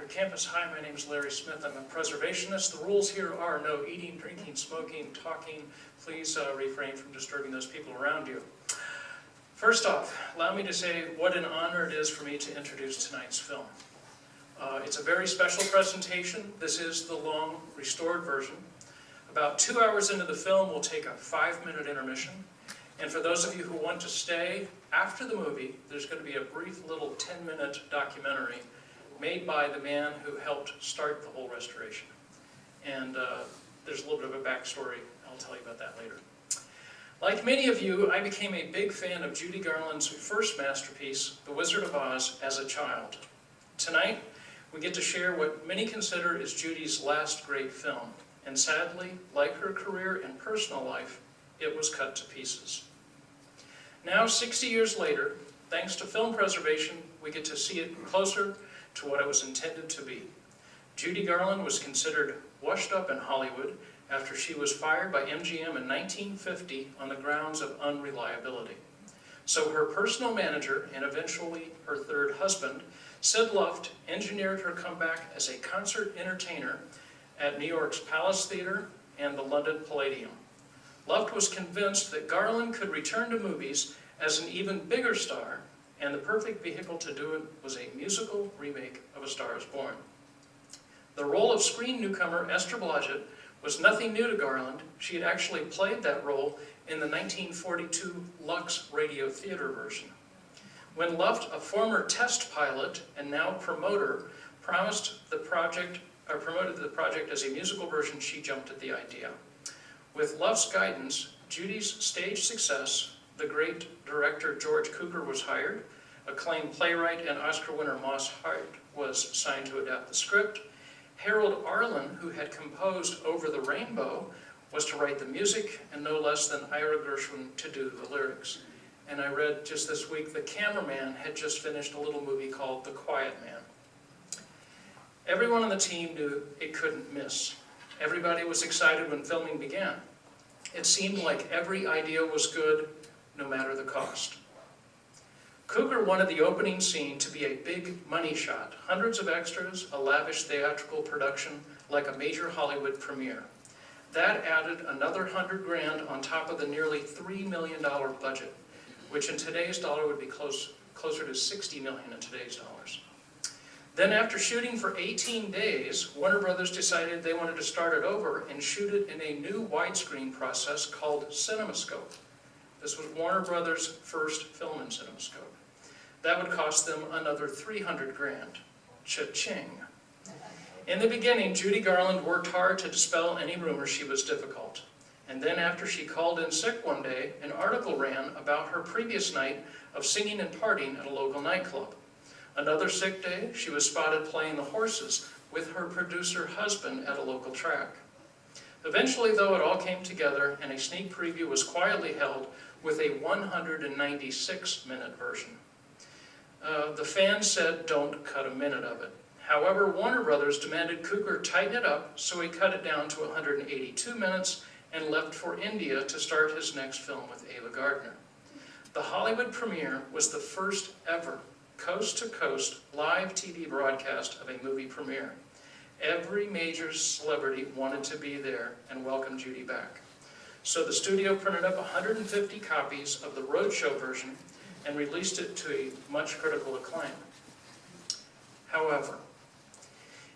Concord campus. Hi, my name is Larry Smith. I'm a preservationist. The rules here are no eating, drinking, smoking, talking. Please refrain from disturbing those people around you. First off, allow me to say what an honor it is for me to introduce tonight's film. It's a very special presentation. This is the long, restored version. About 2 hours into the film, we'll take a 5-minute intermission. And for those of you who want to stay after the movie, there's going to be a brief little 10-minute documentary made by the man who helped start the whole restoration. And there's a little bit of a backstory. I'll tell you about that later. Like many of you, I became a big fan of Judy Garland's first masterpiece, The Wizard of Oz, as a child. Tonight, we get to share what many consider is Judy's last great film. And sadly, like her career and personal life, it was cut to pieces. Now, 60 years later, thanks to film preservation, we get to see it closer to what it was intended to be. Judy Garland was considered washed up in Hollywood after she was fired by MGM in 1950 on the grounds of unreliability. So her personal manager, and eventually her third husband, Sid Luft, engineered her comeback as a concert entertainer at New York's Palace Theatre and the London Palladium. Luft was convinced that Garland could return to movies as an even bigger star, and the perfect vehicle to do it was a musical remake of A Star is Born. The role of screen newcomer Esther Blodgett was nothing new to Garland. She had actually played that role in the 1942 Lux Radio Theater version. When Luft, a former test pilot and now promoter, promoted the project as a musical version, she jumped at the idea. With Luft's guidance, Judy's stage success, the great director George Cukor was hired, acclaimed playwright and Oscar winner Moss Hart was signed to adapt the script, Harold Arlen, who had composed Over the Rainbow, was to write the music, and no less than Ira Gershwin to do the lyrics. And I read just this week, the cameraman had just finished a little movie called The Quiet Man. Everyone on the team knew it couldn't miss. Everybody was excited when filming began. It seemed like every idea was good, no matter the cost. Cukor wanted the opening scene to be a big money shot, hundreds of extras, a lavish theatrical production like a major Hollywood premiere. That added another $100 grand on top of the nearly $3 million budget, which in today's dollar would be closer to $60 million in today's dollars. Then after shooting for 18 days, Warner Brothers decided they wanted to start it over and shoot it in a new widescreen process called CinemaScope. This was Warner Brothers' first film in CinemaScope. That would cost them another $300 grand. Cha-ching. In the beginning, Judy Garland worked hard to dispel any rumors she was difficult. And then after she called in sick one day, an article ran about her previous night of singing and partying at a local nightclub. Another sick day, she was spotted playing the horses with her producer husband at a local track. Eventually, though, it all came together, and a sneak preview was quietly held with a 196-minute version. The fans said, don't cut a minute of it. However, Warner Brothers demanded Cukor tighten it up, so he cut it down to 182 minutes and left for India to start his next film with Ava Gardner. The Hollywood premiere was the first ever coast-to-coast live TV broadcast of a movie premiere. Every major celebrity wanted to be there and welcome Judy back. So the studio printed up 150 copies of the roadshow version and released it to a much critical acclaim. However,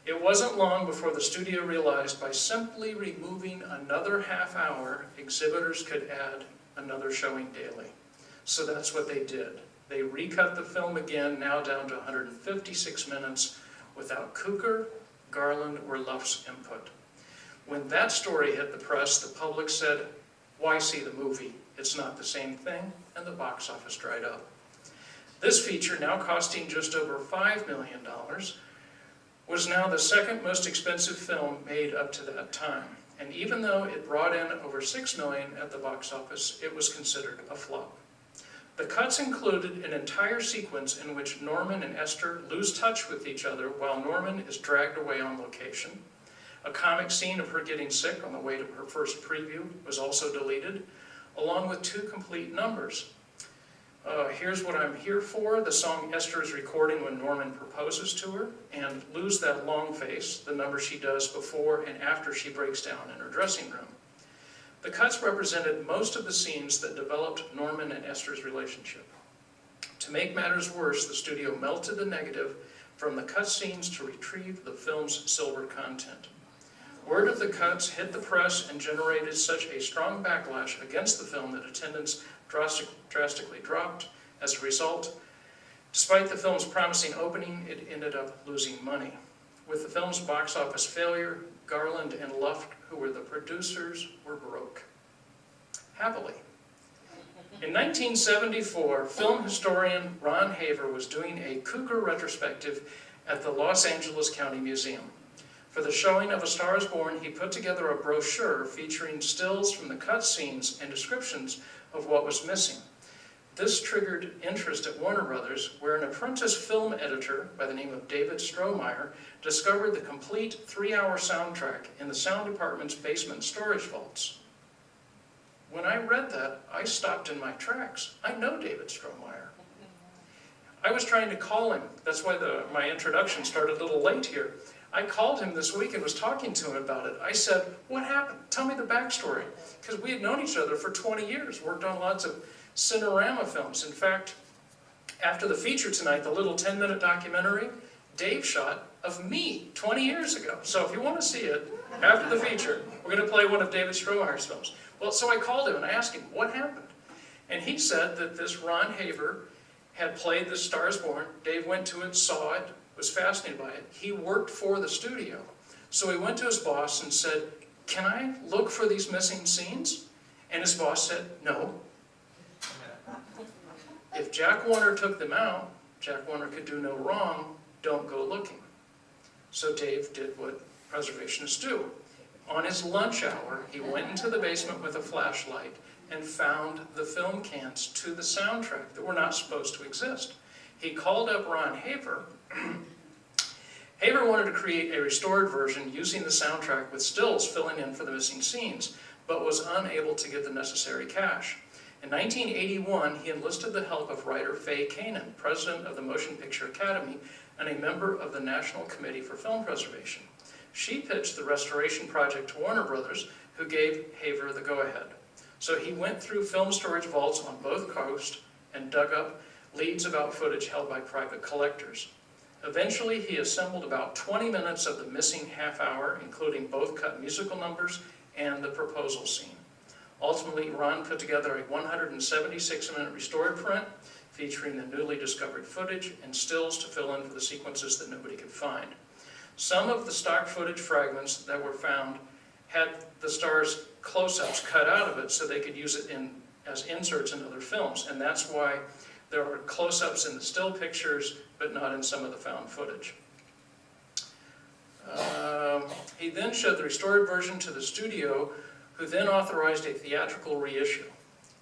it wasn't long before the studio realized by simply removing another half hour, exhibitors could add another showing daily. So that's what they did. They recut the film again, now down to 156 minutes, without Cukor, Garland, or Luft's input. When that story hit the press, the public said, why see the movie? It's not the same thing, and the box office dried up. This feature, now costing just over $5 million, was now the second most expensive film made up to that time. And even though it brought in over $6 million at the box office, it was considered a flop. The cuts included an entire sequence in which Norman and Esther lose touch with each other while Norman is dragged away on location. A comic scene of her getting sick on the way to her first preview was also deleted, along with 2 complete numbers. Here's What I'm Here For, the song Esther is recording when Norman proposes to her, and Lose That Long Face, the number she does before and after she breaks down in her dressing room. The cuts represented most of the scenes that developed Norman and Esther's relationship. To make matters worse, the studio melted the negative from the cut scenes to retrieve the film's silver content. Word of the cuts hit the press and generated such a strong backlash against the film that attendance drastically dropped. As a result, despite the film's promising opening, it ended up losing money. With the film's box office failure, Garland and Luft, who were the producers, were broke. Happily. In 1974, film historian Ron Haver was doing a Cougar retrospective at the Los Angeles County Museum. For the showing of A Star is Born, he put together a brochure featuring stills from the cut scenes and descriptions of what was missing. This triggered interest at Warner Brothers, where an apprentice film editor by the name of David Strohmeyer discovered the complete 3-hour soundtrack in the sound department's basement storage vaults. When I read that, I stopped in my tracks. I know David Strohmeyer. I was trying to call him. That's why my introduction started a little late here. I called him this week and was talking to him about it. I said, what happened? Tell me the backstory. Because we had known each other for 20 years, worked on lots of Cinerama films. In fact, after the feature tonight, the little 10-minute documentary, Dave shot of me 20 years ago. So if you want to see it, after the feature, we're going to play one of David Strohmeyer's films. Well, so I called him and I asked him, what happened? And he said that this Ron Haver had played The Star is Born. Dave went to it, saw it, was fascinated by it. He worked for the studio. So he went to his boss and said, can I look for these missing scenes? And his boss said, no. If Jack Warner took them out, Jack Warner could do no wrong, don't go looking. So Dave did what preservationists do. On his lunch hour, he went into the basement with a flashlight and found the film cans to the soundtrack that were not supposed to exist. He called up Ron Haver. Haver wanted to create a restored version using the soundtrack with stills filling in for the missing scenes, but was unable to get the necessary cash. In 1981, he enlisted the help of writer Faye Kanan, president of the Motion Picture Academy and a member of the National Committee for Film Preservation. She pitched the restoration project to Warner Brothers, who gave Haver the go-ahead. So he went through film storage vaults on both coasts and dug up leads about footage held by private collectors. Eventually, he assembled about 20 minutes of the missing half hour, including both cut musical numbers and the proposal scene. Ultimately, Ron put together a 176-minute restored print featuring the newly discovered footage and stills to fill in for the sequences that nobody could find. Some of the stock footage fragments that were found had the star's close-ups cut out of it so they could use it as inserts in other films, and that's why there are close-ups in the still pictures, but not in some of the found footage. He then showed the restored version to the studio, who then authorized a theatrical reissue.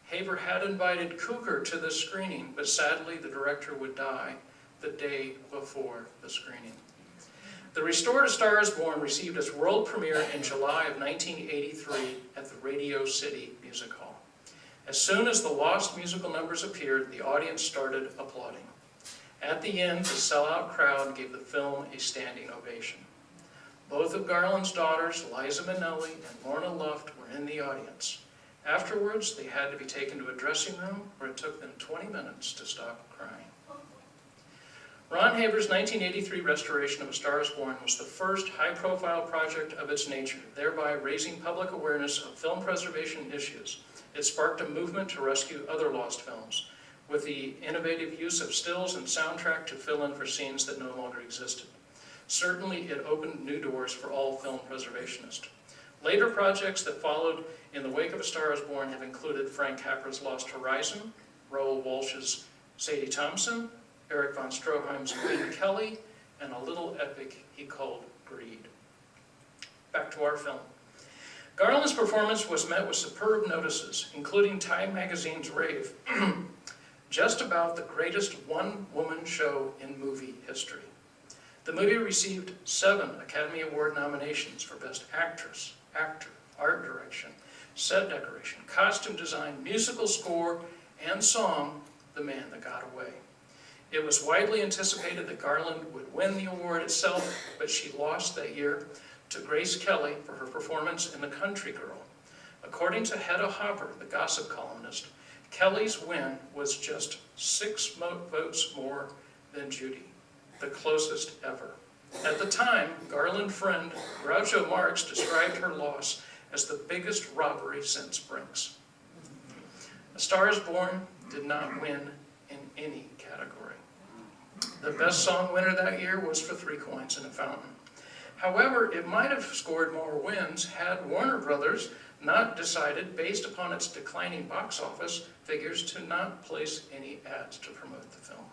Haver had invited Cougar to the screening, but sadly the director would die the day before the screening. The restored A Star is Born received its world premiere in July of 1983 at the Radio City Music Hall. As soon as the lost musical numbers appeared, the audience started applauding. At the end, the sellout crowd gave the film a standing ovation. Both of Garland's daughters, Liza Minnelli and Lorna Luft, were in the audience. Afterwards, they had to be taken to a dressing room where it took them 20 minutes to stop crying. Ron Haver's 1983 restoration of A Star is Born was the first high-profile project of its nature, thereby raising public awareness of film preservation issues. It sparked a movement to rescue other lost films, with the innovative use of stills and soundtrack to fill in for scenes that no longer existed. Certainly, it opened new doors for all film preservationists. Later projects that followed in the wake of A Star is Born have included Frank Capra's Lost Horizon, Raoul Walsh's Sadie Thompson, Eric von Stroheim's Queen Kelly, and a little epic he called Greed. Back to our film. Garland's performance was met with superb notices, including Time Magazine's rave, just about the greatest one-woman show in movie history. The movie received 7 Academy Award nominations for Best Actress, Actor, Art Direction, Set Decoration, Costume Design, Musical Score, and Song, The Man That Got Away. It was widely anticipated that Garland would win the award itself, but she lost that year to Grace Kelly for her performance in The Country Girl. According to Hedda Hopper, the gossip columnist, Kelly's win was just 6 votes more than Judy, the closest ever. At the time, Garland friend Groucho Marx described her loss as the biggest robbery since Brinks. A Star is Born did not win in any category. The best song winner that year was For Three Coins in a Fountain. However, it might have scored more wins had Warner Brothers not decided, based upon its declining box office figures, to not place any ads to promote the film.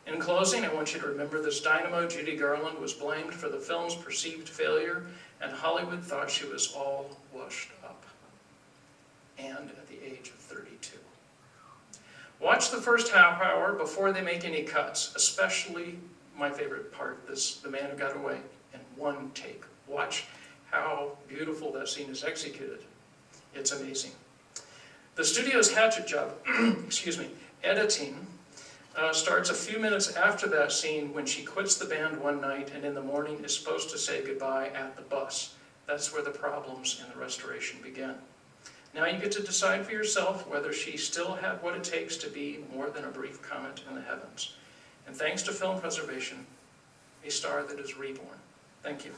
In closing, I want you to remember this dynamo. Judy Garland was blamed for the film's perceived failure, and Hollywood thought she was all washed up. And at the age of 32. Watch the first half hour before they make any cuts, especially my favorite part, The Man Who Got Away, in one take. Watch how beautiful that scene is executed. It's amazing. The studio's hatchet job, editing, starts a few minutes after that scene when she quits the band one night and in the morning is supposed to say goodbye at the bus. That's where the problems in the restoration begin. Now you get to decide for yourself whether she still had what it takes to be more than a brief comet in the heavens. And thanks to film preservation, a star that is reborn. Thank you.